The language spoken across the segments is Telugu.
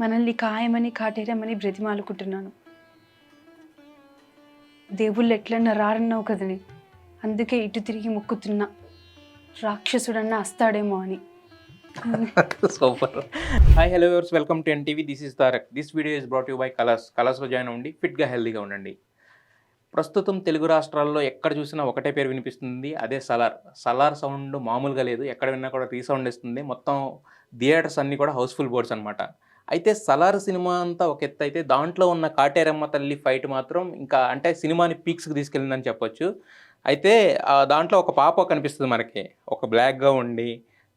మనల్ని ఖాయమని కాటేరమని బ్రతిమాలుకుంటున్నాను. దేవుళ్ళు ఎట్లన్నా రారన్నావు కదని, అందుకే ఇటు తిరిగి మొక్కుతున్నా, రాక్షసుడన్నా వస్తాడేమో అని. Super. Hi hello viewers, welcome to NTV. This is Tarak. This video is brought you by కలర్స్లో జాయిన్ అవ్వండి, ఫిట్గా హెల్దీగా ఉండండి. ప్రస్తుతం తెలుగు రాష్ట్రాల్లో ఎక్కడ చూసినా ఒకటే పేరు వినిపిస్తుంది, అదే సలార్. సలార్ సౌండ్ మామూలుగా లేదు, ఎక్కడ విన్నా కూడా రీసౌండ్ ఇస్తుంది. మొత్తం థియేటర్స్ అన్నీ కూడా హౌస్ఫుల్ బోర్డ్స్ అనమాట. అయితే సలార్ సినిమా అంతా ఒక ఎత్తు అయితే, దాంట్లో ఉన్న కాటేరమ్మ తల్లి ఫైట్ మాత్రం ఇంకా అంటే సినిమాని పీక్స్కి తీసుకెళ్ళిందని చెప్పొచ్చు. అయితే దాంట్లో ఒక పాప కనిపిస్తుంది మనకి, ఒక బ్లాక్గా ఉండి,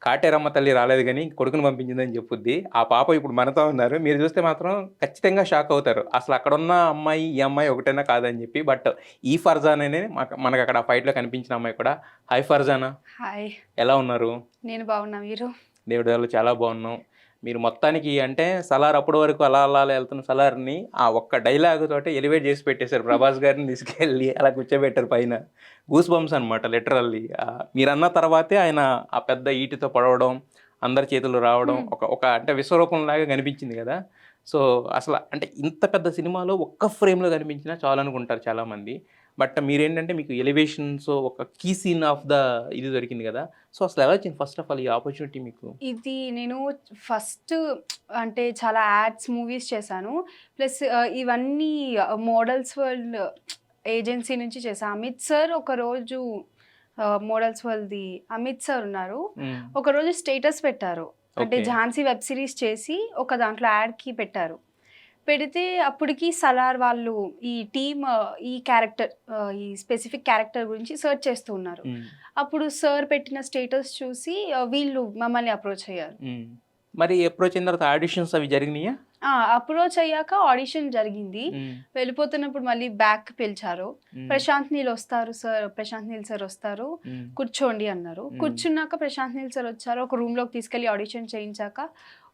కాటేరమ్మ తల్లి రాలేదు కానీ కొడుకుని పంపించిందని చెప్పుద్ది. ఆ పాప ఇప్పుడు మనతో ఉన్నారు. మీరు చూస్తే మాత్రం ఖచ్చితంగా షాక్ అవుతారు. అసలు అక్కడున్న అమ్మాయి, ఈ అమ్మాయి ఒకటైనా కాదని చెప్పి. బట్ ఈ ఫర్జాన్ అనే మనకు అక్కడ ఆ ఫైట్లో కనిపించిన అమ్మాయి కూడా. హాయ్ ఫర్జానా, హాయ్, ఎలా ఉన్నారు? నేను బాగున్నా, మీరు? దేవుడి దయవల్ల చాలా బాగున్నాం. మీరు మొత్తానికి అంటే సలార్ అప్పటి వరకు అలా అలా అలా వెళ్తున్న సలార్ని ఆ ఒక్క డైలాగ్ తోటి ఎలివేట్ చేసి పెట్టేశారు. ప్రభాస్ గారిని తీసుకెళ్ళి అలా కూర్చోబెట్టారు పైన. గూస్ బంప్స్ అనమాట లిటరల్లీ. మీరన్న తర్వాతే ఆయన ఆ పెద్ద ఈటితో పడవడం, అందరి చేతులు రావడం, ఒక ఒక అంటే విశ్వరూపంలాగా కనిపించింది కదా. సో అసలు అంటే ఇంత పెద్ద సినిమాలో ఒక్క ఫ్రేమ్లో కనిపించినా చాలు అనుకుంటారు చాలామంది. బట్ మీరేంటంటే మీకు ఎలివేషన్స్, ఒక కీ సీన్ ఆఫ్ ద ఇది దొరికింది కదా. సో అసలు ఎలా వచ్చింది ఫస్ట్ ఆఫ్ ఆల్ ఈ ఆపర్చునిటీ మీకు? ఇది నేను ఫస్ట్ అంటే చాలా యాడ్స్, మూవీస్ చేశాను. ప్లస్ ఇవన్నీ మోడల్స్ వరల్డ్ ఏజెన్సీ నుంచి చేశాను. అమిత్ సార్ ఒకరోజు మోడల్స్ వరల్డ్ది అమిత్ సార్ ఉన్నారు. ఒకరోజు స్టేటస్ పెట్టారు, అంటే ఝాన్సీ వెబ్ సిరీస్ చేసి ఒక దాంట్లో యాడ్కి పెట్టారు. పెడితే అప్పటికి సలార్ వాళ్ళు ఈ టీమ్ ఈ క్యారెక్టర్, ఈ స్పెసిఫిక్ క్యారెక్టర్ గురించి సర్చ్ చేస్తూ ఉన్నారు. అప్పుడు సార్ పెట్టిన స్టేటస్ చూసి వీళ్ళు మమ్మల్ని అప్రోచ్ అయ్యారు. మరి అప్రోచ్ అయిన తర్వాత ఆడిషన్స్ అవి జరిగినాయా? అప్రోచ్ అయ్యాక ఆడిషన్ జరిగింది. వెళ్ళిపోతున్నప్పుడు మళ్ళీ బ్యాక్ పిలిచారు. ప్రశాంత్ నీల్ వస్తారు సార్, ప్రశాంత్ నీల్ సార్ వస్తారు, కూర్చోండి అన్నారు. కూర్చున్నాక ప్రశాంత్ నీల్ సార్ వచ్చారు. ఒక రూమ్ లోకి తీసుకెళ్లి ఆడిషన్ చేయించాక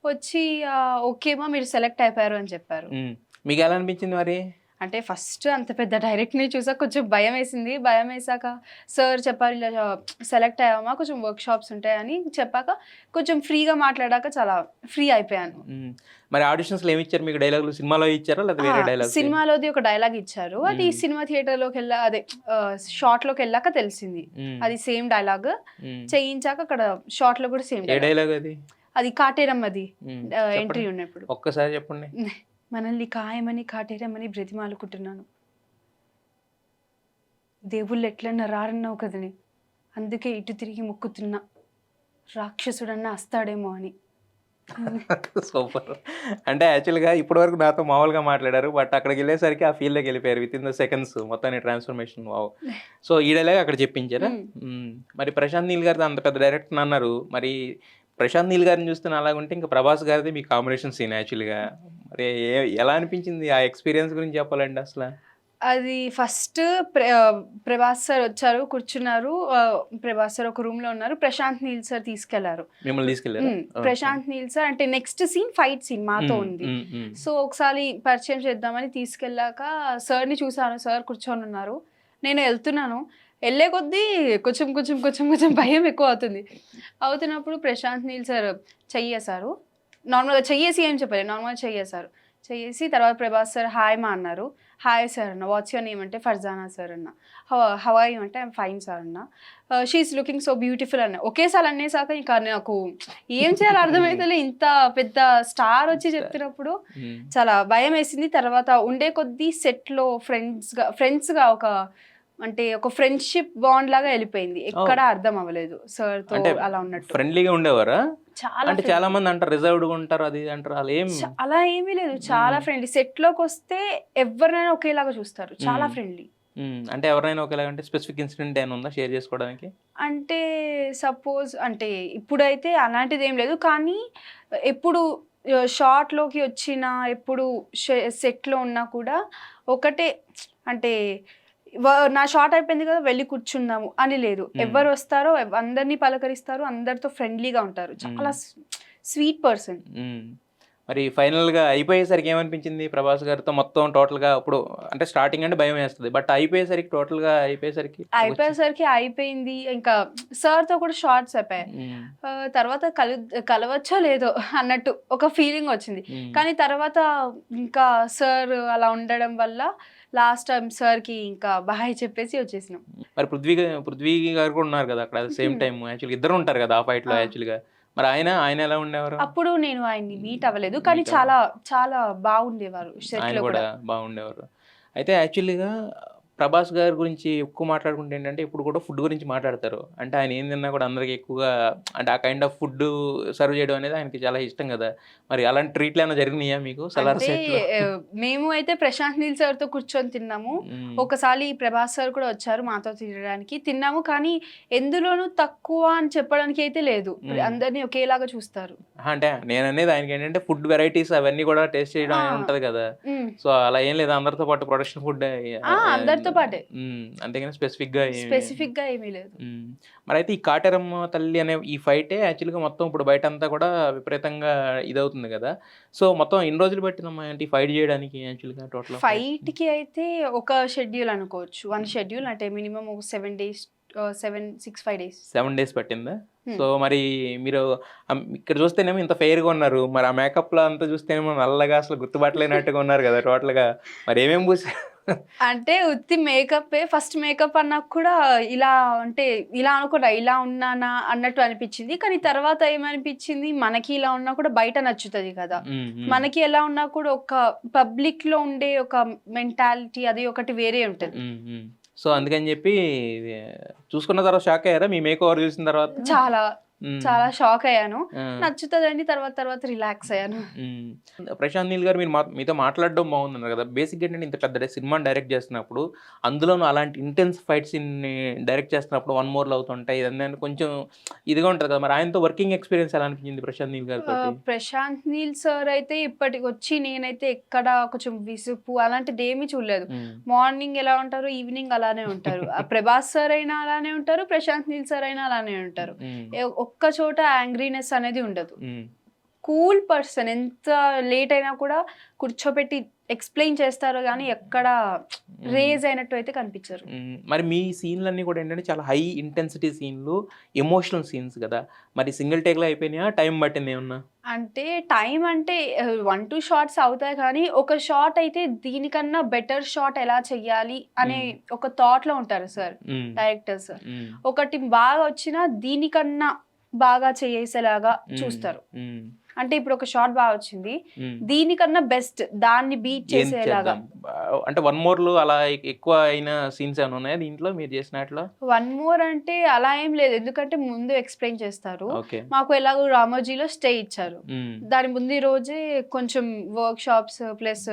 వచ్చి ఓకేమా మీరు సెలెక్ట్ అయిపోయారు అని చెప్పారు. మీకు ఎలా అనిపించింది మరి? అంటే ఫస్ట్ అంత పెద్ద డైరెక్ట్ని చూసాక కొంచెం భయం వేసింది. భయం వేసాక సార్ చెప్పారు, ఇలా సెలెక్ట్ అయ్యామా, కొంచెం వర్క్ షాప్స్ ఉంటాయని చెప్పాక కొంచెం ఫ్రీగా మాట్లాడాక చాలా ఫ్రీ అయిపోయాను. మరి ఆడిషన్స్లో ఏమి ఇచ్చారు మీకు? డైలాగులు సినిమాలో ఇచ్చారా లేదా వేరే డైలాగ్? సినిమాలోది ఒక డైలాగ్ ఇచ్చారు. అది సినిమా థియేటర్లోకి అదే షార్ట్లోకి వెళ్ళాక తెలిసింది అది సేమ్ డైలాగ్. చేయించాక అక్కడ షార్ట్లో కూడా సేమ్ డైలాగ్. అది కాటేరమ్మది ఎంట్రీ ఉన్నప్పుడు. ఒక్కసారి చెప్పండి. మనల్ని ఖాయమని కాటేరమని బ్రతిమాలుకుంటున్నాను. దేవుళ్ళు ఎట్లన్నా రారన్నావు కదని, అందుకే ఇటు తిరిగి మొక్కుతున్నా, రాక్షసుడన్నా వస్తాడేమో అని. సూపర్. అంటే యాక్చువల్గా ఇప్పటి వరకు నాతో మామూలుగా మాట్లాడారు, బట్ అక్కడికి వెళ్ళేసరికి ఆ ఫీల్డ్లోకి వెళ్ళిపోయారు. విత్ ఇన్ ద సెకండ్స్ మొత్తాన్ని ట్రాన్స్ఫర్మేషన్. వావ్. సో ఈ డైలాగ్ అక్కడ చెప్పించారా? మరి ప్రశాంత్ నీల్ గారిది అంత పెద్ద డైరెక్టర్ అన్నారు, మరి ప్రశాంత్ నీల్ గారిని చూస్తే అలాగుంటే ఇంకా ప్రభాస్ గారిది మీ కాంబినేషన్ సీన్ యాక్చువల్గా. మరి ఎలా అనిపించింది ఆ ఎక్స్పీరియన్స్ గురించి చెప్పాలండి అసలు? అది ఫస్ట్ ప్రభాస్ సార్ వచ్చారు, కూర్చున్నారు. ప్రభాస్ సార్ ఒక రూమ్ లో ఉన్నారు. ప్రశాంత్ నీల్ సార్ తీసుకెళ్లారు. మిమ్మల్ని తీసుకెళ్లారు? ప్రశాంత్ నీల్ సార్ అంటే నెక్స్ట్ సీన్ ఫైట్ సీన్ మాతో ఉంది. సో ఒకసారి పరిచయం చేద్దామని తీసుకెళ్ళాక సార్ని చూసాను. సార్ కూర్చొని ఉన్నారు, నేను వెళ్తున్నాను. వెళ్ళే కొద్దీ కొంచెం కొంచెం కొంచెం కొంచెం భయం ఎక్కువ అవుతున్నప్పుడు ప్రశాంత్ నీల్ సార్ చెయ్యేశారు. నార్మల్గా చెయ్యేసి ఏం చెప్పలేదు, నార్మల్గా చెయ్యేశారు. చెయ్యేసి తర్వాత ప్రభాస్ సార్ హాయ్ మా అన్నారు. హాయ్ సార్ అన్న. వాట్స్ యువర్ నేమ్ అంటే ఫర్జానా సార్ అన్న. హౌ ఆర్ యూ అంటే ఐఎమ్ ఫైన్ సార్ అన్న. షీఈస్ లుకింగ్ సో బ్యూటిఫుల్ అన్న. ఒకేసారి అనేసాక ఇంకా నాకు ఏం చేయాలో అర్థమైతే, ఇంత పెద్ద స్టార్ వచ్చి చెప్తున్నప్పుడు చాలా భయం వేసింది. తర్వాత ఉండే కొద్దీ సెట్లో ఫ్రెండ్స్గా ఒక అంటే ఒక ఫ్రెండ్షిప్ బాండ్ లాగా వెళ్ళిపోయింది. ఎక్కడ అర్థం అవ్వలేదు సార్ తో అలా ఉన్నట్టు. ఫ్రెండ్లీగా ఉండేవారా? చాలా. అంటే చాలా మంది అంటారు రిజర్వ్డ్గా ఉంటారు, అది అంటారు. అలా ఏమీ లేదు, చాలా ఫ్రెండ్లీ. సెట్ లోకి వస్తే ఎవరినైనా ఒకేలాగా చూస్తారు, చాలా ఫ్రెండ్లీ. అంటే ఎవరైనా ఒకేలాగా అంటే స్పెసిఫిక్ ఇన్సిడెంట్ ఏమైనా ఉందా షేర్ చేసుకోవడానికి? అంటే సపోజ్ అంటే ఇప్పుడైతే అలాంటిది ఏం లేదు, కానీ ఎప్పుడు షార్ట్లోకి వచ్చిన, ఎప్పుడు సెట్లో ఉన్నా కూడా ఒకటే, అంటే నా షార్ట్ అయిపోయింది కదా వెళ్ళి కూర్చుందాము అని లేదు. ఎవరు వస్తారో అందరినీ పలకరిస్తారు, అందరితో ఫ్రెండ్లీగా ఉంటారు. చాలా స్వీట్ పర్సన్. మరి ఫైనల్గా అయిపోయేసరికి ఏమనిపించింది ప్రభాస్ గారితో మొత్తం టోటల్గా? ఇప్పుడు అంటే స్టార్టింగ్ అంటే భయం వేస్తుంది, బట్ అయిపోయేసరికి టోటల్గా అయిపోయేసరికి అయిపోయింది. ఇంకా సార్తో కూడా షార్ట్స్ అయిపోయాయి. తర్వాత కలవచ్చో లేదో అన్నట్టు ఒక ఫీలింగ్ వచ్చింది. కానీ తర్వాత ఇంకా సార్ అలా ఉండడం వల్ల లాస్ట్ టైం సార్కి ఇంకా బాయ్ చెప్పేసి వచ్చేసినాం. మరి పృథ్వీ గారు కూడా ఉన్నారు కదా అక్కడ సేమ్ టైం, యాక్చువల్గా ఇద్దరు ఉంటారు కదా ఆ ఫైట్లో యాక్చువల్గా. మరి ఆయన ఎలా ఉండేవారు? అప్పుడు నేను ఆయన్ని మీట్ అవ్వలేదు, కానీ చాలా చాలా బాగుండేవారు. ఆయన కూడా బాగుండేవారు. అయితే యాక్చువల్గా ప్రభాస్ గారి గురించి ఎక్కువ మాట్లాడుకుంటే ఏంటంటే ఇప్పుడు కూడా ఫుడ్ గురించి మాట్లాడతారు. అంటే ఆయన ఏం తిన్నా కూడా అందరికి ఎక్కువగా అంటే ఆ కైండ్ ఆఫ్ ఫుడ్ సర్వ్ చేయడం అనేది ఆయనకి చాలా ఇష్టం కదా. మరి అలాంటి ట్రీట్లు ఏమైనా జరిగినాయా మీకు సలార్ సెట్లో? మేము అయితే ప్రశాంత్ నీల్ సార్తో కూర్చొని తిన్నాము. ఒకసారి ప్రభాస్ సార్ కూడా వచ్చారు మాతో తినడానికి, తిన్నాము. కానీ ఎందులోనూ తక్కువ అని చెప్పడానికి అయితే లేదు, అందరినీ ఒకేలాగా చూస్తారు. అంటే నేను అనేది ఆయనకి ఏంటంటే ఫుడ్ వెరైటీస్ అవన్నీ కూడా టేస్ట్ చేయడం ఉంటది కదా. సో అలా ఏం లేదు, అందరితో పాటు ప్రొడక్షన్ ఫుడ్ అందరితో పాటే, అంతేగాని స్పెసిఫిక్ గా ఏమీ లేదు. మరి అయితే ఈ కాటేరమ్మ తల్లి అనే ఈ ఫైటే యాక్చువల్గా మొత్తం ఇప్పుడు బయట అంతా కూడా విపరీతంగా ఇదవుతుంది కదా. సో మొత్తం ఎన్ని రోజులు పట్టిందమ్మా అంటే ఫైట్ చేయడానికి? యాక్చువల్గా టోటల్ ఫైట్కి అయితే ఒక షెడ్యూల్ అనుకోవచ్చు, 1 షెడ్యూల్ అంటే మినిమం ఒక 7 days, 5 days. 7 days పట్టిందా? సో మరి మీరు ఇక్కడ చూస్తేనేమో ఇంత ఫెయిర్గా ఉన్నారు, మరి ఆ మేకప్లో అంతా చూస్తేనేమో నల్లగా అసలు గుర్తుపట్టలేనట్టుగా ఉన్నారు కదా టోటల్గా. మరి ఏమేమి పూసారు? అంటే ఉత్తి మేకప్, ఫస్ట్ మేకప్ అన్నాక కూడా ఇలా అంటే ఇలా అనుకున్నా, ఇలా ఉన్నానా అన్నట్టు అనిపించింది. కానీ తర్వాత ఏమనిపించింది, మనకి ఇలా ఉన్నా కూడా బయట నచ్చుతుంది కదా. మనకి ఎలా ఉన్నా కూడా ఒక పబ్లిక్ లో ఉండే ఒక మెంటాలిటీ అది ఒకటి వేరే ఉంటుంది. సో అందుకని చెప్పి చూసుకున్న తర్వాత షాక్ అయ్యారా మీ మేక్ ఓవర్ చూసిన తర్వాత? చాలా షాక్ అయ్యాను. నచ్చుతుందని తర్వాత రిలాక్స్ అయ్యాను. ప్రశాంత్ నీల్ గారు మీతో మాట్లాడడం బాగుందన్నారు కదా. బేసిక్గా ఏంటంటే ఇంత పెద్ద సినిమాని డైరెక్ట్ చేస్తున్నప్పుడు, అందులోనూ అలాంటి ఇంటెన్స్ ఫైట్ సీన్ని డైరెక్ట్ చేస్తున్నప్పుడు 1 more అవుతుంటాయి, ఇదన్నీ కొంచెం ఇదిగా ఉంటుంది కదా. మరి ఆయనతో వర్కింగ్ ఎక్స్పీరియన్స్ ఎలా అనిపించింది ప్రశాంత్ నీల్ గారితో? ప్రశాంత్ నీల్ సార్ అయితే ఇప్పటికి వచ్చి నేనైతే ఎక్కడ కొంచెం విసుపు అలాంటిది ఏమీ చూడలేదు. మార్నింగ్ ఎలా ఉంటారు, ఈవినింగ్ అలానే ఉంటారు. ప్రభాస్ సార్ అయినా అలానే ఉంటారు, ప్రశాంత్ నీల్ సార్ అయినా అలానే ఉంటారు. ఒక్క చోట యాంగ్రీనెస్ అనేది ఉండదు. కూల్ పర్సన్, ఎంత లేట్ అయినా కూడా కూర్చోబెట్టి ఎక్స్ప్లెయిన్ చేస్తారు కానీ ఎక్కడ రేజ్ అయినట్టు అయితే కనిపించరు. మరి మీ సీన్లన్నీ కూడా ఏంటంటే చాలా హై ఇంటెన్సిటీ సీన్లు, ఎమోషనల్ సీన్స్ కదా. మరి సింగిల్ టేక్లో అయిపోయినాయా, టైం పట్టింది ఏమన్నా? అంటే టైం అంటే 1-2 షార్ట్స్ అవుతాయి, కానీ ఒక షాట్ అయితే దీనికన్నా బెటర్ షాట్ ఎలా చెయ్యాలి అనే ఒక థాట్ లో ఉంటారు సార్ డైరెక్టర్స్. ఒకటి బాగా వచ్చినా దీనికన్నా బాగా చేసేలాగా చూస్తారు. అంటే ఇప్పుడు ఒక షాట్ బాగా వచ్చింది, దీనికన్నా బెస్ట్ దాన్ని బీట్ చేసేలాగా. అంటే 1 more అలా ఎక్కువ అయిన సీన్స్ ఏమైనా ఉన్నాయా దీంట్లో మీరు చేసినట్లో? 1 more అంటే అలా ఏం లేదు, ఎందుకంటే ముందు ఎక్స్ప్లెయిన్ చేస్తారు. మాకు ఎలాగో రామోజీలో స్టే ఇచ్చారు, దాని ముందు రోజే కొంచెం వర్క్ షాప్స్ ప్లస్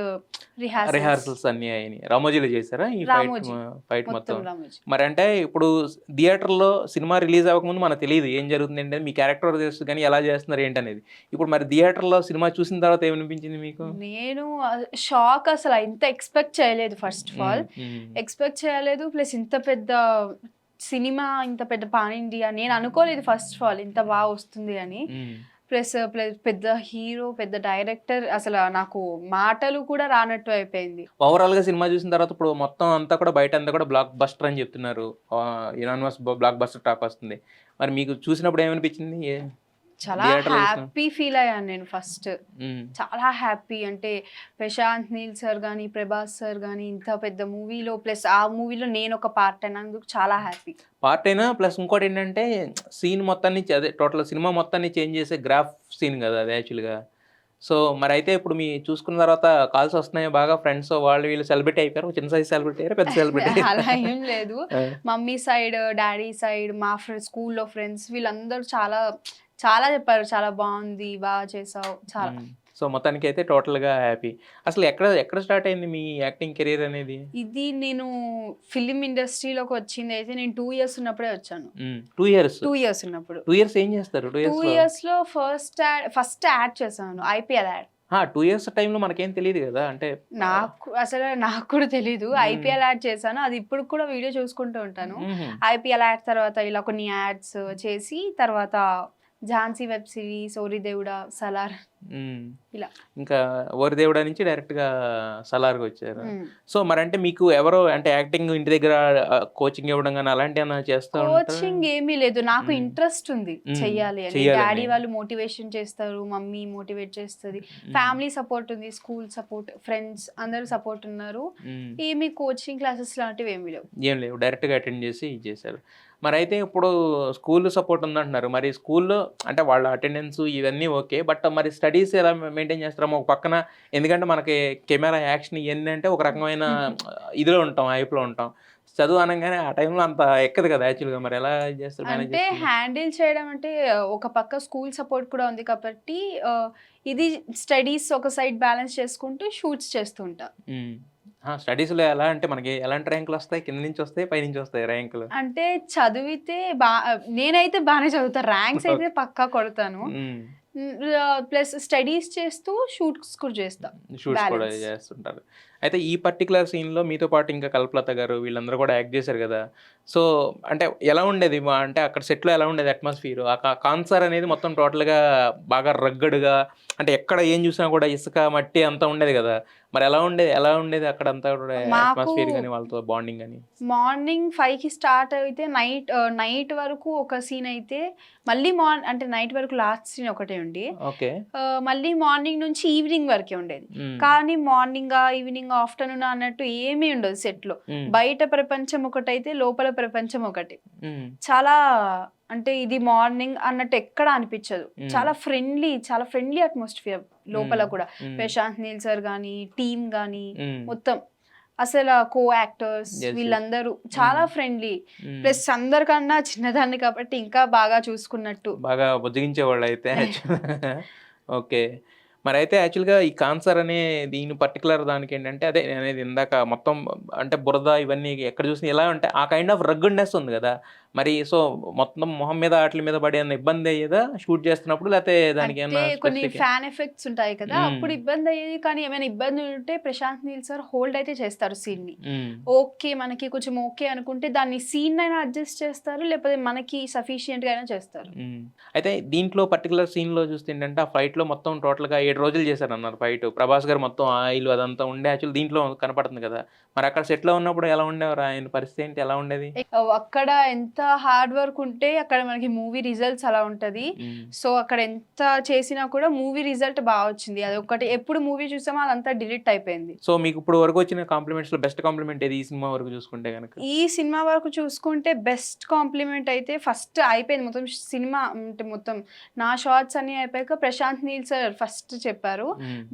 రిహార్సల్స్ అన్ని అయినాయి. రామోజీలో చేశారా ఈ ఫైట్ మొత్తం? మరి అంటే ఇప్పుడు థియేటర్లో సినిమా రిలీజ్ అవ్వకముందు మనకు తెలియదు ఏం జరుగుతుంది అంటే, మీ క్యారెక్టర్ తెలుసు కానీ ఎలా చేస్తున్నారు ఏంటనేది. ఇప్పుడు మరి థియేటర్లో సినిమా చూసిన తర్వాత ఏమనిపించింది మీకు? నేను షాక్, అసలు ఇంత ఎక్స్పెక్ట్ చేయలేదు. ఫస్ట్ ఆఫ్ ఆల్ ఎక్స్పెక్ట్ చేయలేదు, ప్లస్ ఇంత పెద్ద సినిమా, ఇంత పెద్ద పాన్ ఇండియా నేను అనుకోలేదు ఫస్ట్ ఆఫ్ ఆల్ ఇంత బాగా వస్తుంది అని. ప్లస్ పెద్ద హీరో, పెద్ద డైరెక్టర్, అసలు నాకు మాటలు కూడా రానట్టు అయిపోయింది. ఓవరాల్ గా సినిమా చూసిన తర్వాత ఇప్పుడు మొత్తం అంతా కూడా బయట అంతా కూడా బ్లాక్ బస్టర్ అని చెప్తున్నారు, యునానిమస్ బ్లాక్ బస్టర్ టాక్ వస్తుంది. మరి మీకు చూసినప్పుడు ఏమనిపించింది? చాలా హ్యాపీ ఫీల్ అయ్యాను నేను ఫస్ట్, చాలా హ్యాపీ. అంటే ప్రశాంత్ నీల్ సార్ కానీ, ప్రభాస్ సార్ కానీ ఇంత పెద్ద మూవీలో, ప్లస్ ఆ మూవీలో నేను ఒక పార్ట్ అయినందుకు చాలా హ్యాపీ. పార్ట్ అయినా ప్లస్ ఇంకోటి ఏంటంటే సీన్ మొత్తాన్ని, అదే టోటల్ సినిమా మొత్తాన్ని చేంజ్ చేసే గ్రాఫ్ సీన్ కదా అది యాక్చువల్గా. సో మరి అయితే ఇప్పుడు మీ చూసుకున్న తర్వాత కాల్స్ వస్తున్నాయి బాగా, ఫ్రెండ్స్ వాళ్ళు వీళ్ళు సెలబ్రిటీ అయిపోయారు, చిన్న సైజ్ సెలబ్రిటీ అయ్యారు, పెద్ద సెలబ్రిటీ? అలా ఏం లేదు, మమ్మీ సైడ్, డాడీ సైడ్, మా స్కూల్లో ఫ్రెండ్స్ వీళ్ళందరూ చాలా చాలా చెప్పారు, చాలా బాగుంది, బాగా చేసావు, చాలా. సో మొత్తానికి అయితే టోటల్గా హ్యాపీ. అసలు ఎక్కడ స్టార్ట్ అయింది మీ యాక్టింగ్ కెరీర్ అనేది? ఇది నేను ఫిలిం ఇండస్ట్రీలోకి వచ్చింది అయితే నేను 2 years ఉన్నప్పుడే వచ్చాను. 2 years ఉన్నప్పుడు. 2 years ఏం చేస్తారు? 2 years లో ఫస్ట్ యాడ్ చేశాను, IPL యాడ్. 2 years టైంలో మనకేం తెలియదు కదా, అంటే నాకు కూడా తెలీదు. IPL యాడ్ చేశాను, అది ఇప్పుడు కూడా వీడియో చూసుకుంటూ ఉంటాను. IPL యాడ్ తర్వాత ఇలా కొన్ని యాడ్స్ చేసి తర్వాత ఝాన్సీ వెబ్ సిరీస్, ఓరి దేవుడా, సలార్ ఇలా. ఇంకా ఓరిదేవుడా నుంచి డైరెక్ట్గా సలార్కి వచ్చారు. సో మరి అంటే మీకు ఎవరో అంటే యాక్టింగ్ ఇంటి దగ్గర కోచింగ్ ఇవ్వడం కానీ అలాంటి ఏమైనా చేస్తూ కోచింగ్ ఏమీ లేదు, నాకు ఇంట్రెస్ట్ ఉంది చెయ్యాలి అని. డాడీ వాళ్ళు మోటివేషన్ చేస్తారు, మమ్మీ మోటివేట్ చేస్తుంది, ఫ్యామిలీ సపోర్ట్ ఉంది, స్కూల్ సపోర్ట్, ఫ్రెండ్స్ అందరూ సపోర్ట్ ఉన్నారు. ఏమి కోచింగ్ క్లాసెస్ లాంటివి ఏమీ లేవు. ఏం లేవు, డైరెక్ట్గా అటెండ్ చేసి ఇచ్చేసారు. మరి అయితే ఇప్పుడు స్కూల్ సపోర్ట్ ఉందంటున్నారు, మరి స్కూల్లో అంటే వాళ్ళ అటెండెన్స్ ఇవన్నీ ఓకే, బట్ మరి స్టడీస్ ఎలా మెయింటైన్ చేస్తారో ఒక పక్కన, ఎందుకంటే మనకి కెమెరా యాక్షన్ ఇవన్నీ అంటే ఒక రకమైన ఇదిలో ఉంటాం, హైప్లో ఉంటాం. చదువు అనగానే ఆ టైంలో అంత ఎక్కదు కదా యాక్చువల్గా, మరి ఎలా చేస్తారు? అంటే హ్యాండిల్ చేయడం అంటే ఒక పక్క స్కూల్ సపోర్ట్ కూడా ఉంది కాబట్టి ఇది స్టడీస్ ఒక సైడ్ బ్యాలెన్స్ చేసుకుంటూ షూట్స్ చేస్తుంటా. స్టడీస్లో ఎలా అంటే మనకి ఎలాంటి ర్యాంకులు వస్తాయి? కింద నుంచి వస్తాయి, పై నుంచి వస్తాయి ర్యాంకులు? అంటే చదివితే నేనైతే బాగానే చదువుతాను, ర్యాంక్స్ అయితే పక్కా కొడతాను. ప్లస్ స్టడీస్ చేస్తూ షూట్స్ కూడా చేస్తుంటారు. అయితే ఈ పర్టికులర్ సీన్లో మీతో పాటు ఇంకా కల్పలత గారు వీళ్ళందరూ కూడా యాక్ట్ చేశారు కదా. సో అంటే ఎలా ఉండేది, అంటే అక్కడ సెట్లో ఎలా ఉండేది అట్మాస్ఫియర్? ఆ కాన్సర్ అనేది మొత్తం టోటల్గా బాగా రగ్గడ్గా, అంటే ఎక్కడ ఏం చూసినా కూడా ఇసుక మట్టి అంతా ఉండేది కదా. మరి ఎలా ఉండేది అక్కడ అంతా కూడా అట్మాస్ఫియర్ కానీ వాళ్ళతో బాండింగ్ కానీ? మార్నింగ్ 5కి స్టార్ట్ అయితే నైట్ వరకు ఒక సీన్ అయితే, మళ్ళీ అంటే నైట్ వరకు లాస్ట్ సీన్ ఒకటే ఉండి, మళ్ళీ మార్నింగ్ నుంచి ఈవినింగ్ వరకే ఉండేది. కానీ మార్నింగ్ ఈవినింగ్ ఆఫ్టర్నూన్ అన్నట్టు ఏమీ ఉండదు సెట్ లో. బయట ప్రపంచం ఒకటైతే లోపల ప్రపంచం ఒకటి. చాలా అంటే ఇది మార్నింగ్ అన్నట్టు ఎక్కడ అనిపించదు, చాలా ఫ్రెండ్లీ అట్మాస్ఫియర్ లోపల కూడా. ప్రశాంత్ నీల్ సార్ గానీ, టీమ్ గానీ, మొత్తం అసలు కో యాక్టర్స్ వీళ్ళందరూ చాలా ఫ్రెండ్లీ. ప్లస్ అందరికన్నా చిన్నదాన్ని కాబట్టి ఇంకా బాగా చూసుకున్నట్టు, బాగా బుజ్జగించేవాళ్ళు అయితే. ఓకే, మరి అయితే యాక్చువల్గా ఈ కాన్సర్ అనే దీని పర్టికులర్ దానికి ఏంటంటే, అదే అనేది ఇందాక మొత్తం అంటే బురద ఇవన్నీ ఎక్కడ చూసినా ఎలా ఉంటాయి, ఆ కైండ్ ఆఫ్ రగ్గుడ్నెస్ ఉంది కదా. మరి సో మొత్తం మొహం మీద వాటి మీద పడే ఇబ్బంది అయ్యేదా షూట్ చేస్తున్నప్పుడు? లేకపోతే దానికి కొన్ని ఫ్యాన్ ఎఫెక్ట్స్ ఉంటాయి కదా, అప్పుడు ఇబ్బంది అయ్యేది. కానీ ఏమైనా ఇబ్బంది ఉంటే ప్రశాంత్ నీల్ సార్ హోల్డ్ అయితే చేస్తారు సీన్ ని. ఓకే మనకి కొంచెం ఓకే అనుకుంటే దాన్ని సీన్ అయినా అడ్జస్ట్ చేస్తారు, లేకపోతే మనకి సఫిషియెంట్ గా అయినా చేస్తారు. అయితే దీంట్లో పర్టికులర్ సీన్ లో చూస్తే ఏంటంటే, ఆ ఫైట్ లో మొత్తం టోటల్ గా 7 రోజులు చేశారు అన్నారు ఫైట్. ప్రభాస్ గారు మొత్తం ఆయిల్ అదంతా ఉండే యాక్చువల్ దీంట్లో కనపడుతుంది కదా. మరి అక్కడ సెట్ లో ఉన్నప్పుడు ఎలా ఉండేవారు, ఆయన పరిస్థితి ఏంటి, ఎలా ఉండేది? అక్కడ ఎంత హార్డ్ వర్క్ ఉంటే అక్కడ మనకి మూవీ రిజల్ట్స్ అలా ఉంటది. సో అక్కడ ఎంత చేసినా కూడా మూవీ రిజల్ట్ బాగా వచ్చింది. అది ఒకటి, ఎప్పుడు మూవీ చూసామో అదంతా డిలీట్ అయిపోయింది. సో మీకు ఇప్పుడు వరకు వచ్చిన కాంప్లిమెంట్స్ లో బెస్ట్ కాంప్లిమెంట్ ఏది ఈ సినిమా వరకు చూసుకుంటే కనుక? ఈ సినిమా వరకు చూసుకుంటే బెస్ట్ కాంప్లిమెంట్ అయితే ఫస్ట్ అయిపోయింది మొత్తం సినిమా అంటే మొత్తం నా షార్ట్స్ అన్ని అయిపోయాక ప్రశాంత్ నీల్ సార్ ఫస్ట్ చెప్పారు,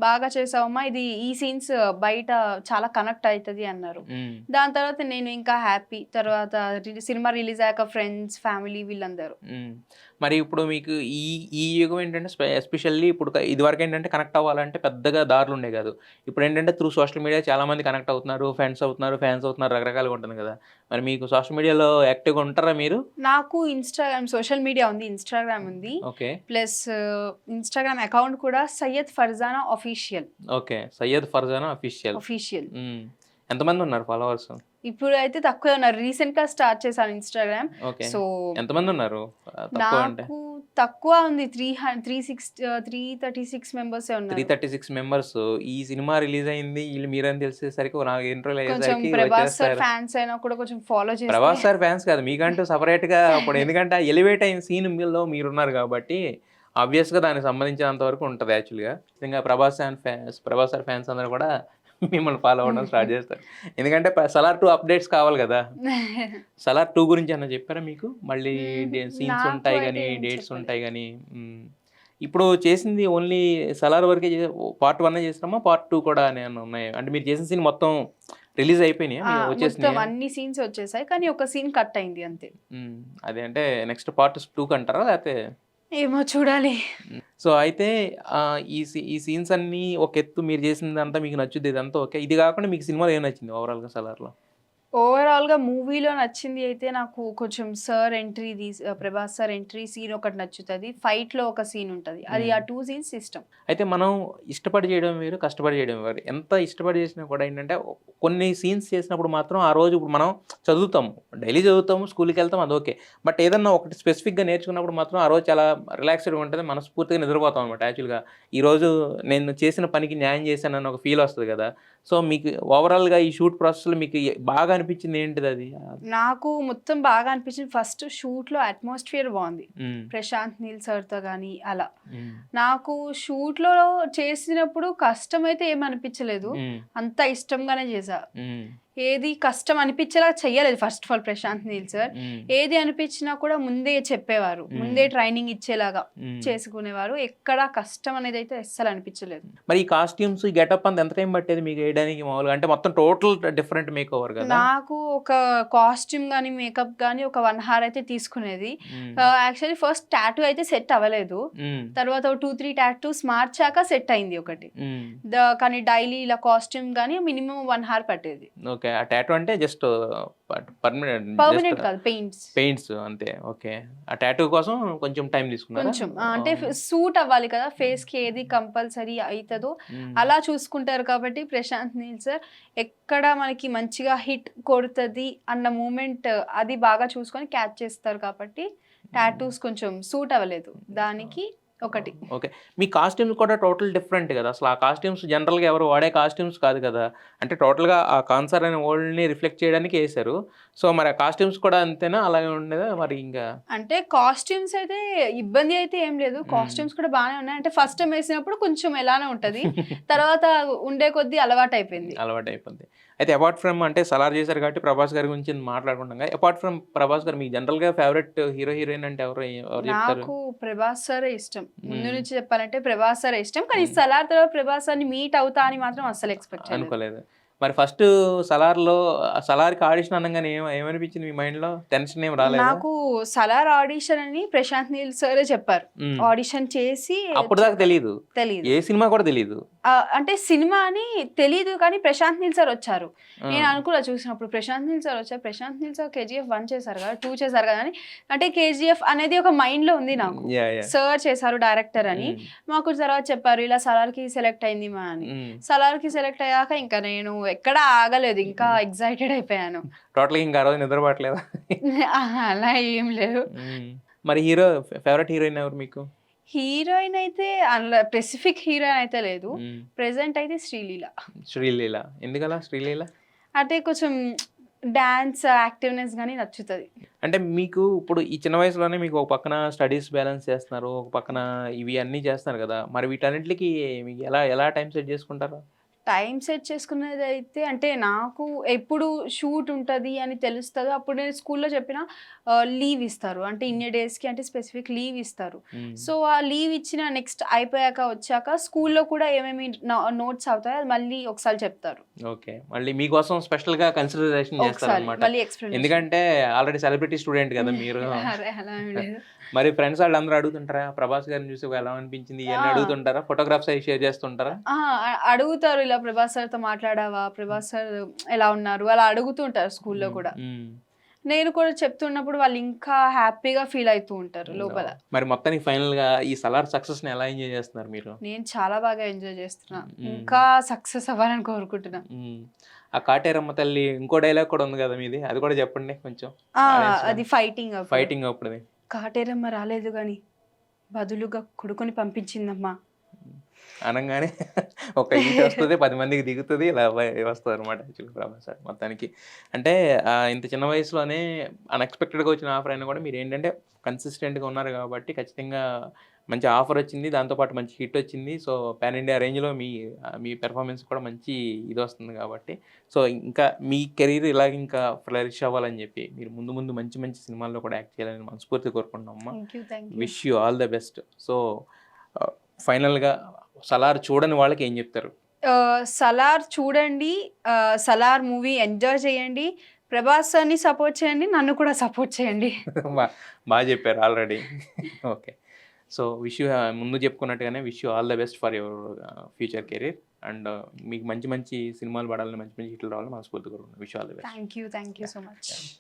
బాగా చేసావమ్మా, ఇది ఈ సీన్స్ బయట చాలా కనెక్ట్ అవుతుంది అన్నారు. దాని తర్వాత నేను ఇంకా హ్యాపీ. తర్వాత సినిమా రిలీజ్ అయ్యాక ఫ్రెండ్స్, ఫ్యామిలీ వీళ్ళందరూ. మరి ఇప్పుడు మీకు ఈ యుగం ఏంటంటే ఎస్పెషల్లీ ఇప్పుడు ఇది వరకు ఏంటంటే కనెక్ట్ అవ్వాలంటే పెద్దగా దారులు ఉండే కాదు. ఇప్పుడు ఏంటంటే త్రూ సోషల్ మీడియా చాలా మంది కనెక్ట్ అవుతున్నారు, ఫ్రెండ్స్ అవుతున్నారు, ఫ్యాన్స్ అవుతున్నారు, రకరకాలుగా ఉంటుంది కదా. మరి మీకు సోషల్ మీడియాలో యాక్టివ్గా ఉంటారా మీరు? నాకు సోషల్ మీడియా ఉంది, ఇన్స్టాగ్రామ్ ఉంది. ఓకే, ప్లస్ ఇన్స్టాగ్రామ్ అకౌంట్ కూడా Syed Farzana official. Okay, Syed Farzana official. ఎంతమంది ఉన్నారు ఫాలోవర్స్? ఇప్పుడు అయితే తక్కువ ఉన్నారు, రీసెంట్ గా స్టార్ట్ చేశాను ఇన్స్టాగ్రామ్. సో ఎంతమంది ఉన్నారు? నాకు తక్కువ ఉంది, 336 మెంబర్స్ ఉన్నారు. 336 మెంబర్స్. ఈ సినిమా రిలీజ్ అయింది వీళ్ళు మీరని తెలిసేసరికి నాకు ఇంట్రోల్ అయ్యేసరికి ప్రభాస్ సార్ ఫ్యాన్స్ అయినా కూడా కొంచెం ఫాలో చేస్తారు. ప్రభాస్ సార్ ఫ్యాన్స్ కాదు మీకంటూ సపరేట్ గా ఇప్పుడు, ఎందుకంటే ఎలివేట్ అయిన సీన్ లో మీరున్నారు కాబట్టి ఆబ్వియస్ గా దానికి సంబంధించినంత వరకు ఉంటుంది యాక్చువల్గా. ఇంకా ప్రభాస్ సార్ ఫ్యాన్స్ అందరూ కూడా మిమ్మల్ని ఫాలో అవ్వడం స్టార్ట్ చేస్తారు. ఎందుకంటే సలార్ 2 అప్డేట్స్ కావాలి కదా. సలార్ 2 గురించి అన్న చెప్పారా మీకు? మళ్ళీ సీన్స్ ఉంటాయి కానీ, డేట్స్ ఉంటాయి కానీ. ఇప్పుడు చేసింది ఓన్లీ సలార్ వరకే, పార్ట్ 1 చేసినామా, పార్ట్ 2 కూడా ఉన్నాయి? అంటే మీరు చేసిన సీన్ మొత్తం రిలీజ్ అయిపోయినాయి, వచ్చేసినాయి, అన్ని సీన్స్ వచ్చేసాయి, కానీ ఒక సీన్ కట్ అయింది అంతే. అదే అంటే నెక్స్ట్ పార్ట్ 2 అంటారా లేకపోతే ఏమో చూడాలి. సో అయితే ఈ సీన్స్ అన్ని ఒక ఎత్తు, మీరు చేసిందంతా మీకు నచ్చుద్ది, ఇదంతా ఓకే. ఇది కాకుండా మీకు సినిమాలో ఏం నచ్చింది ఓవరాల్గా సలార్లో? ఓవరాల్‌గా మూవీలో నచ్చింది అయితే నాకు కొంచెం sir entry Prabhas sir entry scene ఒకటి నచ్చుతది. ఫైట్‌లో ఒక సీన్ ఉంటది. అది ఆ 2 సీన్స్ ఇష్టం. అయితే మనం ఇష్టపడి చేయడం వేరు, కష్టపడి చేయడం వేరు. ఎంత ఇష్టపడి చేసినా కూడా ఏంటంటే కొన్ని సీన్స్ చేసినప్పుడు మాత్రం ఆ రోజు ఇప్పుడు మనం చదువుతాము. డైలీ చదువుతాము, స్కూల్‌కెళ్తాం అది ఓకే. బట్ ఏదన్నా ఒకటి స్పెసిఫిక్‌గా నేర్చుకున్నప్పుడు మాత్రం ఆ రోజు చాలా రిలాక్స్‌డ్‌గా ఉంటది. మనస్ఫూర్తిగా నిద్రపోతాం అనమాట యాక్చువల్‌గా. ఈరోజు నేను చేసిన పనికి న్యాయం చేశానన్న ఒక ఫీల్ వస్తది కదా! సో, మీకు ఓవరాల్‌గా ఈ షూట్ ప్రాసెస్‌లో మీకు బాగా అనిపించింది ఏంటిదది? నాకు మొత్తం బాగా అనిపించింది ఫస్ట్ షూట్‌లో అట్మాస్ఫియర్ బావుంది. హ్మ్. ప్రశాంత్ నీల్ సార్‌తో గాని అలా. హ్మ్. నాకు షూట్‌లో చేసినప్పుడు కష్టమైతే ఏమి అనిపించలేదు. హ్మ్. అంతా ఇష్టంగానే చేశా. హ్మ్. ఏది కష్టం అనిపించేలా చెయ్యలేదు first of all Prashanth Neel sir. Hmm. ఏది అనిపించినా కూడా ముందే చెప్పేవారు. హ్మ్. ముందే ట్రైనింగ్ ఇచ్చేలాగా హ్మ్. చేసుకునేవారు. ఎక్కడ కష్టం అనేదైతే అస్సలు అనిపించలేదు. మరి ఈ కాస్ట్యూమ్స్, ఈ గెటప్ అంతా ఎంత టైం పట్టేది మీకు ఏయడానికి మామూలుగా? అంటే మొత్తం టోటల్ డిఫరెంట్ మేకోవర్ గదా! నాకు ఒక కాస్ట్యూమ్ గాని, మేకప్ గాని ఒక 1 హార్ అయితే తీసుకునేది. హ్మ్. యాక్చువల్లీ ఫస్ట్ టాటూ అయితే సెట్ అవ్వలేదు. హ్మ్. తర్వాత ఒక 2, 3 టాటూస్ మార్చాక సెట్ అయింది ఒకటి. హ్మ్. కానీ డైలీ ఇలా కాస్ట్యూమ్ గాని మినిమమ్ 1 హార్ పట్టేది. ఓకే. ఆ టాటూ అంటే జస్ట్ పర్మనెంట్ జస్ట్ పర్మనెంట్ కాదు పెయింట్స్. పెయింట్స్ అంతే. ఓకే. ఆ టాటూ కోసం కొంచెం టైం తీసుకున్నారా? కొంచెం. అంటే ఓహ్! సూట్ అవ్వాలి కదా! ఫేస్‌కి ఏది కంపల్సరీ అయితదో హ్మ్. అలా చూసుకుంటారు కాబట్టి ప్రశాంత్ నీల్ సార్ ఎక్కడ మనకి మంచిగా హిట్ కొడతది అన్న మూమెంట్ అది బాగా చూసుకొని క్యాచ్ చేస్తారు కాబట్టి టాటూస్ కొంచెం సూట్ అవ్వలేదు. దానికి ఒకటి. ఓకే. మీ కాస్ట్యూమ్స్ కూడా టోటల్ డిఫరెంట్ గదా! అసలు ఆ కాస్ట్యూమ్స్ జనరల్‌గా ఎవరు వాడే కాస్ట్యూమ్స్ కాదు కదా! అంటే టోటల్‌గా ఆ కాన్సర్ అనే వరల్డ్‌ని రిఫ్లెక్ట్ చేయడానికి ఎసారు. సో, మరి ఆ కాస్ట్యూమ్స్ కూడా అంతేనా? అలాగే ఉండేదా? మరి ఇంకా అంటే కాస్ట్యూమ్స్ అయితే ఇబ్బంది అయితే ఏం లేదు. హ్మ్. కాస్ట్యూమ్స్ కూడా బానే ఉన్నాయి. అంటే ఫస్ట్ టైమ్ ఏసినప్పుడు కొంచెం ఎలానో ఉంటది. తర్వాత ఉండే కొద్దీ అలవాటయిపోయింది. అలవాటయిపోద్ది. అయితే అపార్ట్ ఫ్రమ్ అంటే 'సలార్' చేశారు కాబట్టి 'ప్రభాస్' గారి గురించి మాట్లాడుకుంటాం కదా! అపార్ట్ ఫ్రమ్ 'ప్రభాస్' గారు మీకు జనరల్‌గా ఫేవరెట్ హీరో, హీరోయిన్ అంటే ఎవరు చెప్తారు? నాకు 'ప్రభాస్' సారే ఇష్టం. ముందు హ్మ్. నుంచి చెప్పాలంటే 'ప్రభాస్' సారే ఇష్టం. కానీ హ్మ్. 'సలార్' తర్వాత 'ప్రభాస్' సార్‌ని మీట్ అవుతా అని మాత్రం అస్సలు ఎక్స్‌పెక్ట్ చేయలేదు. అనుకోలేదు. మరి ఫస్టు 'సలార్‌లో' 'సలార్‌కి' ఆడిషన్ అనంగానే ఏమనిపించింది మీ మైండ్‌లో? టెన్షన్ ఏమి రాలేదా? నాకు 'సలార్' ఆడిషన్ అని ప్రశాంత్ నీల్ సారే చెప్పారు. హ్మ్. ఆడిషన్ చేసి అప్పటిదాకా చెప్పారు. తెలీదు. తెలీదు. ఏ సినిమా కూడా తెలీదు. అంటే సినిమా అని తెలీదు కానీ ప్రశాంత్ నీల్ సార్ వచ్చారు. ఆ! నేను అనుకున్నా చూసినప్పుడు ప్రశాంత్ నీల్ సార్ వచ్చారు. ప్రశాంత్ నీల్ సార్ 'కేజీఎఫ్ 1' చేశారు కదా! 2 చేశారు కదా! అని అంటే 'కేజీఎఫ్' అనేది ఒక మైండ్‌లో ఉంది నాకు. యాహ్! సార్ చేశారు డైరెక్టర్ అని. హ్మ్. మాకు తర్వాత చెప్పారు ఇలా 'సలార్‌కి' సెలెక్ట్ అయింది మా అని. హ్మ్. 'సలార్‌కి' సెలెక్ట్ అయ్యాక ఇంకా నేను ఎక్కడ ఆగలేదు. ఇంకా ఎక్సైటెడ్ అయిపోయాను. టోటల్‌గా ఇంకా ఆ రోజు నిద్ర పట్టలేదా? అహా! అలా ఏం లేదు. హ్మ్. మరి ఫేవరెట్ హీరోయిన్ ఎవరు మీకు? హీరోయిన్ అయితే అలా స్పెసిఫిక్ హీరోయిన్ అయితే లేదు. హ్మ్. ప్రెజెంట్ అయితే 'శ్రీలీల'. 'శ్రీలీల'. ఎందుకలా 'శ్రీలీల'? అంటే కొంచెం డాన్స్ యాక్టివ్‌నెస్ గాని నచ్చుతది. అంటే మీకు ఇప్పుడు ఈ చిన్న వయసులోనే మీకు ఒక పక్కన స్టడీస్ బ్యాలెన్స్ చేస్తున్నారు. ఒక పక్కన ఇవి అన్నీ చేస్తున్నారు కదా! మరి వీటన్నిటికి మీకు ఎలా ఎలా టైమ్ సెట్ చేసుకుంటారు? టైమ్ సెట్ చేసుకునేదైతే అంటే నాకు ఎప్పుడు షూట్ ఉంటది అని తెలుస్తదో అప్పుడు నేను స్కూల్‌లో చెప్పిన లీవ్ ఇస్తారు. అంటే ఇన్ని డేస్‌కి అంటే స్పెసిఫిక్ లీవ్ ఇస్తారు. హ్మ్. సో, ఆ లీవ్ ఇచ్చిన నెక్స్ట్ అయిపోయాక వచ్చాక స్కూల్‌లో కూడా ఏమేమి నోట్స్ అవుతాయో అది మళ్ళీ ఒకసారి చెప్తారు. ఓకే. మళ్ళీ మీకోసం స్పెషల్‌గా కన్సిడరేషన్ ఒకసారి చేస్తారనమాట. మళ్ళీ ఎక్స్‌ప్లనేషన్. ఎందుకంటే ఆల్రెడీ సెలబ్రిటీ స్టూడెంట్ కదా మీరు. అరే! అలా ఏం లేదు. మరి ఫ్రెండ్స్ ఆళ్ళందరూ అడుగుతుంటారా? 'ప్రభాస్' గారిని చూసి ఎలా అనిపించింది? ఇయన్నీ ఆ! అడుగుతుంటారా? ఫోటోగ్రాఫ్స్ అయి షేర్ చేస్తుంటారా? ఆ! అడుగుతారు ఇలా 'ప్రభాస్ సార్‌తో మాట్లాడావా? ప్రభాస్ సార్ ఎలా ఉన్నారు?' అలా అడుగుతూ ఉంటారు స్కూల్‌లో హ్మ్. కూడా. హ్మ్. నేను కూడా చెప్తున్నప్పుడు వాళ్ళు ఇంకా హ్యాపీగా ఫీల్ అయితూ ఉంటారు లోపల. మరి మొత్తానికి ఫైనల్‌గా ఈ 'సలార్' సక్సెస్‌ని ఎలా ఎంజాయ్ చేస్తున్నారు మీరు? నేను చాలా బాగా ఎంజాయ్ చేస్తున్నా. హ్మ్. ఇంకా సక్సెస్ అవ్వాలని కోరుకుంటున్నా. హ్మ్. ఆ 'కాటేరమ్మ తల్లి' ఇంకో డైలాగ్ కూడా ఉంది కదా మీది. అది కూడా చెప్పండి కొంచెం ఆ! ఆడియన్స్‌గా. అది ఫైటింగ్ అప్పుడు. ఫైటింగ్ అప్పుడుది. కాటేరమ్మ రాలేదు గాని, బదులుగా కొడుకుని పంపించిందమ్మా. అనంగానే ఒక ఈట్ వస్తది. 10 మందికి దిగుతది. ఇలా వస్తదనమాట యాక్చువల్‌గా 'ప్రభాస్' సార్ మొత్తానికి. అంటే ఇంత చిన్న వయసులోనే అన్‌ఎక్స్‌పెక్టెడ్‌గా వచ్చిన ఆఫర్ అయినా కూడా మీరేంటంటే కన్సిస్టెంట్‌గా ఉన్నారు కాబట్టి ఖచ్చితంగా మంచి ఆఫర్ వచ్చింది. దాంతో పాటు మంచి హిట్ వచ్చింది. సో, పాన్ ఇండియా రేంజ్‌లో మీ పెర్ఫార్మన్స్ కూడా మంచి ఇదొస్తుంది కాబట్టి, సో, ఇంకా మీ కెరీర్ ఇలాగ ఇంకా ఫ్లరిష్ అవ్వాలని చెప్పి, మీరు ముందు ముందు మంచి మంచి సినిమాల్లో కూడా యాక్ట్ చేయాలని మనస్ఫూర్తిగా కోరుకుంటున్నామమ్మా. Thank you. Thank you. Wish you all the best. So, ఫైనల్‌గా 'సలార్' చూడని వాళ్ళకి ఏం చెప్తారు? 'సలార్' చూడండి. 'సలార్' మూవీ ఎంజాయ్ చేయండి. 'ప్రభాస్ సార్‌ని' సపోర్ట్ చేయండి. నన్ను కూడా సపోర్ట్ చేయండి. బా చెప్పారు already. Okay. So wish you ముందు చెప్పుకున్నట్టుగానే wish you all the best for your future career and మీకు మంచి మంచి సినిమాలు పడాలని మంచి మంచి హిట్లు రావాలని మనస్ఫూర్తిగా wish all the best. Thank you so much.